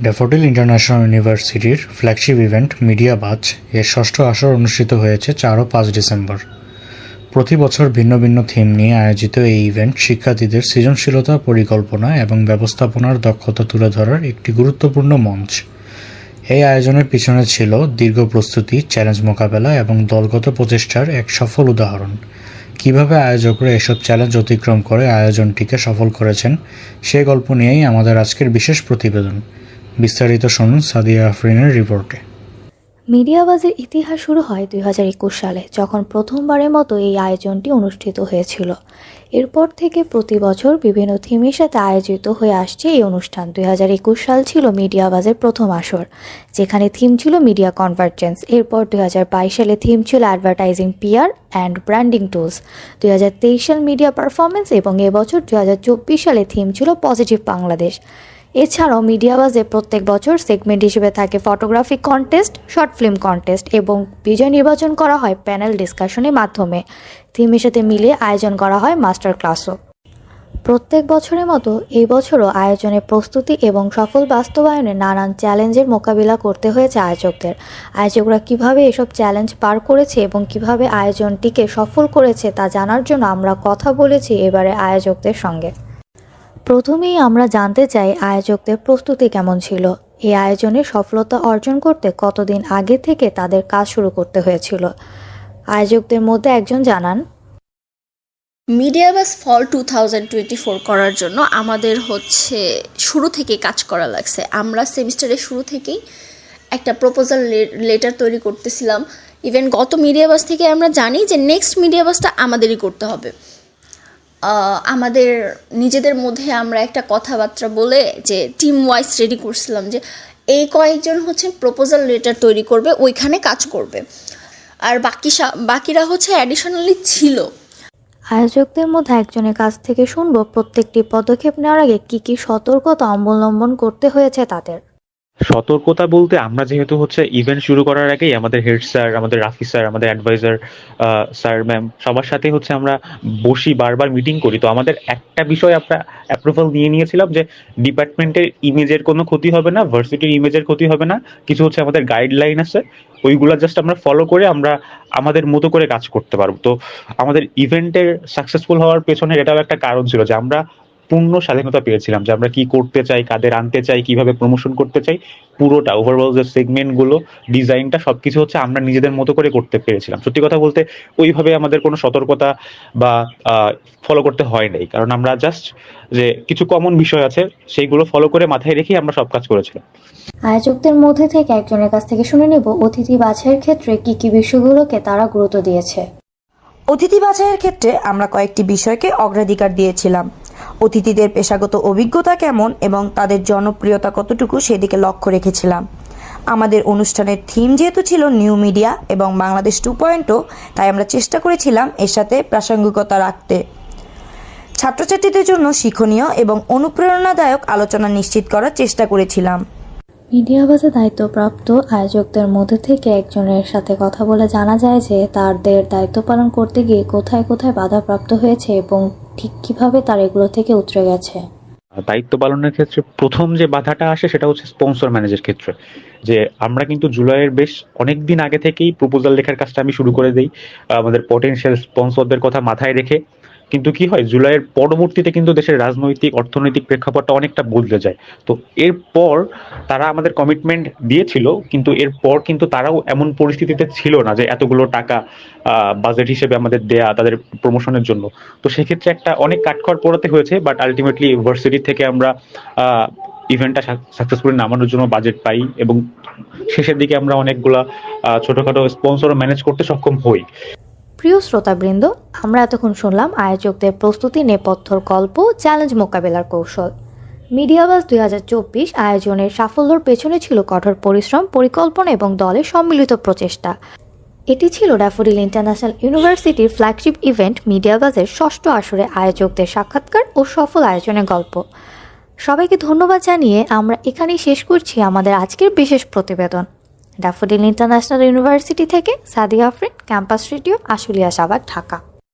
Daffodil international ইউনিভার্সিটির flagship event media বাজ এর ষষ্ঠ আসর অনুষ্ঠিত হয়েছে 4 ও 5 ডিসেম্বর। প্রতি বছর ভিন্ন ভিন্ন থিম নিয়ে আয়োজিত এই ইভেন্ট শিক্ষার্থীদের সৃজনশীলতা, পরিকল্পনা এবং ব্যবস্থাপনার দক্ষতা তুলে ধরার একটি গুরুত্বপূর্ণ মঞ্চ। এই আয়োজনের পিছনে ছিল দীর্ঘ প্রস্তুতি, চ্যালেঞ্জ মোকাবেলা এবং দলগত প্রচেষ্টার এক সফল উদাহরণ। কীভাবে আয়োজকরা এসব চ্যালেঞ্জ অতিক্রম করে আয়োজনটিকে সফল করেছেন, সে গল্প নিয়েই আমাদের আজকের বিশেষ প্রতিবেদন। বিস্তারিত শুনুন সাদিয়া আফরিনের রিপোর্টে। মিডিয়া বাজের ইতিহাস শুরু হয় 2021 সালে, যখন প্রথমবারের মতো এই আয়োজনটি অনুষ্ঠিত হয়েছিল। এরপর থেকে প্রতি বছর বিভিন্ন থিমের সাথে আয়োজিত হয়ে আসছে এই অনুষ্ঠান। 2021 সাল ছিল মিডিয়া বাজের প্রথম আসর, যেখানে থিম ছিল মিডিয়া কনভার্জেন্স। এরপর 2022 সালে থিম ছিল advertising, PR and branding tools. 2023 সাল মিডিয়া পারফরমেন্স এবং এবছর 2024 সালে থিম ছিল পজিটিভ বাংলাদেশ। এছাড়াও মিডিয়া বাজে প্রত্যেক বছর সেগমেন্ট হিসেবে থাকে photography contest, short film contest এবং বিজয় নির্বাচন করা হয় প্যানেল ডিসকাশনের মাধ্যমে। থিমের সাথে মিলিয়ে আয়োজন করা হয় মাস্টার ক্লাসও। প্রত্যেক বছরের মতো এই বছরও আয়োজনের প্রস্তুতি এবং সফল বাস্তবায়নে নানান চ্যালেঞ্জের মোকাবিলা করতে হয়েছে আয়োজকদের। আয়োজকরা কিভাবে এসব চ্যালেঞ্জ পার করেছে এবং কিভাবে আয়োজনটিকে সফল করেছে তা জানার জন্য আমরা কথা বলেছি এবারে আয়োজকদের সঙ্গে। প্রথমেই আমরা জানতে চাই আয়োজকদের প্রস্তুতি কেমন ছিল। এই আয়োজনের সফলতা অর্জন করতে কতদিন আগে থেকে তাদের কাজ শুরু করতে হয়েছিল। আয়োজকদের মধ্যে একজন জানান, মিডিয়া বাস ফল 2024 করার জন্য আমাদের শুরু থেকে কাজ করা লাগছে। আমরা সেমিস্টারের শুরু থেকেই একটা প্রপোজাল লেটার তৈরি করতেছিলাম। ইভেন গত মিডিয়া বাস থেকে আমরা জানি যে নেক্সট মিডিয়া বাসটা আমাদেরই করতে হবে। আমাদের নিজেদের মধ্যে আমরা একটা কথাবার্তা বলে যে টিম ওয়াইজ রেডি করছিলাম যে এই কয়েকজন প্রপোজাল লেটার তৈরি করবে, ওইখানে কাজ করবে, আর বাকিরা অ্যাডিশনালি ছিল। আয়োজকদের মধ্যে একজনের কাছ থেকে শুনবো প্রত্যেকটি পদক্ষেপ নেওয়ার আগে কি সতর্কতা অবলম্বন করতে হয়েছে তাদের। সতর্কতা বলতে আমরা যেহেতু ইভেন্ট শুরু করার আগেই আমাদের হেড স্যার, আমাদের রাফি স্যার, আমাদের অ্যাডভাইজার স্যার, ম্যাম সবার সাথে আমরা বসি, বারবার মিটিং করি। তো আমাদের একটা বিষয় আমরা অ্যাপ্রুভাল নিয়েছিলাম যে ডিপার্টমেন্টের ইমেজের কোনো ক্ষতি হবে না, ভার্সিটির ইমেজের ক্ষতি হবে না। কিছু আমাদের গাইডলাইন আছে, ওইগুলা জাস্ট আমরা ফলো করে আমরা আমাদের মতো করে কাজ করতে পারবো। তো আমাদের ইভেন্টের সাকসেসফুল হওয়ার পেছনে এটাও একটা কারণ ছিল যে আমরা পূর্ণ স্বাধীনতা পেয়েছিলাম যে আমরা কি করতে চাই, কাদের আনতে চাই, কিভাবে প্রমোশন করতে চাই, পুরোটা ওভারঅল যে সেগমেন্টগুলো, ডিজাইনটা সবকিছু আমরা নিজেদের মতো করে করতে পেরেছিলাম। সত্যি কথা বলতে ওইভাবে আমাদের কোনো সতর্কতা বা ফলো করতে হয় নাই, কারণ আমরা জাস্ট যে কিছু কমন বিষয় আছে সেইগুলো ফলো করে মাথায় রেখেই আমরা সব কাজ করেছিলাম। আয়োজকদের মধ্যে থেকে একজনের কাছ থেকে শুনে নেব অতিথি বাছাইয়ের ক্ষেত্রে কি বিষয়গুলোকে তারা গুরুত্ব দিয়েছে। অতিথি বাছাইয়ের ক্ষেত্রে আমরা কয়েকটি বিষয়কে অগ্রাধিকার দিয়েছিলাম। অতিথিদের পেশাগত অভিজ্ঞতা কেমন এবং তাদের জনপ্রিয়তা কতটুকু সেদিকে লক্ষ্য রেখেছিলাম। আমাদের অনুষ্ঠানের থিম যেহেতু ছিল নিউ মিডিয়া এবং বাংলাদেশ 2.0, তাই আমরা চেষ্টা করেছিলাম এর সাথে প্রাসঙ্গিকতা রাখতে। ছাত্রছাত্রীদের জন্য শিক্ষণীয় এবং অনুপ্রেরণাদায়ক আলোচনা নিশ্চিত করার চেষ্টা করেছিলাম। মিডিয়া বাজে দায়িত্বপ্রাপ্ত আয়োজকদের মধ্যে থেকে একজনের সাথে কথা বলে জানা যায় যে তাদের দায়িত্ব পালন করতে গিয়ে কোথায় বাধাপ্রাপ্ত হয়েছে এবং ঠিক কিভাবে তার এগুলো থেকে উতরে গেছে। দায়িত্ব পালনের ক্ষেত্রে প্রথম যে বাধাটা আসে সেটা স্পন্সর ম্যানেজের ক্ষেত্রে। যে আমরা কিন্তু জুলাইয়ের বেশ অনেকদিন আগে থেকেই প্রপোজাল লেখার কাজটা আমি শুরু করে দিই আমাদের পটেনশিয়াল স্পন্সরদের কথা মাথায় রেখে। কিন্তু কি হয়, জুলাইয়ের পরবর্তীতে কিন্তু দেশের রাজনৈতিক অর্থনৈতিক প্রেক্ষাপটটা অনেকটা বদলে যায়। তো এরপর তারা আমাদের কমিটমেন্ট দিয়েছিল, কিন্তু এরপর কিন্তু তারাও এমন পরিস্থিতিতে ছিল না যে এতগুলো টাকা বাজেট হিসেবে আমাদের দেয়া তাদের প্রমোশনের জন্য। তো সেক্ষেত্রে একটা অনেক কাঠখড় পোড়াতে হয়েছে, বাট আলটিমেটলি ইউনিভার্সিটি থেকে আমরা ইভেন্টটা সাকসেসফুলি নামানোর জন্য বাজেট পাই এবং শেষের দিকে আমরা অনেকগুলা ছোটখাটো স্পন্সর ম্যানেজ করতে সক্ষম হই। প্রিয় শ্রোতাবৃন্দ, আমরা এতক্ষণ শুনলাম আয়োজকদের প্রস্তুতি, নেপথ্যর গল্প, চ্যালেঞ্জ মোকাবেলার কৌশল। মিডিয়া বাস 2024 আয়োজনের সাফল্যের পেছনে ছিল কঠোর পরিশ্রম, পরিকল্পনা এবং দলের সম্মিলিত প্রচেষ্টা। এটি ছিল ড্যাফোডিল ইন্টারন্যাশনাল ইউনিভার্সিটির ফ্ল্যাগশিপ ইভেন্ট মিডিয়া বাসের ষষ্ঠ আসরে আয়োজকদের সাক্ষাৎকার ও সফল আয়োজনের গল্প। সবাইকে ধন্যবাদ জানিয়ে আমরা এখানেই শেষ করছি আমাদের আজকের বিশেষ প্রতিবেদন। ড্যাফোডিল ইন্টারন্যাশনাল ইউনিভার্সিটি থেকে সাদিয়া আফরিন, ক্যাম্পাস রেডিও, আশুলিয়া, সাভার, ঢাকা।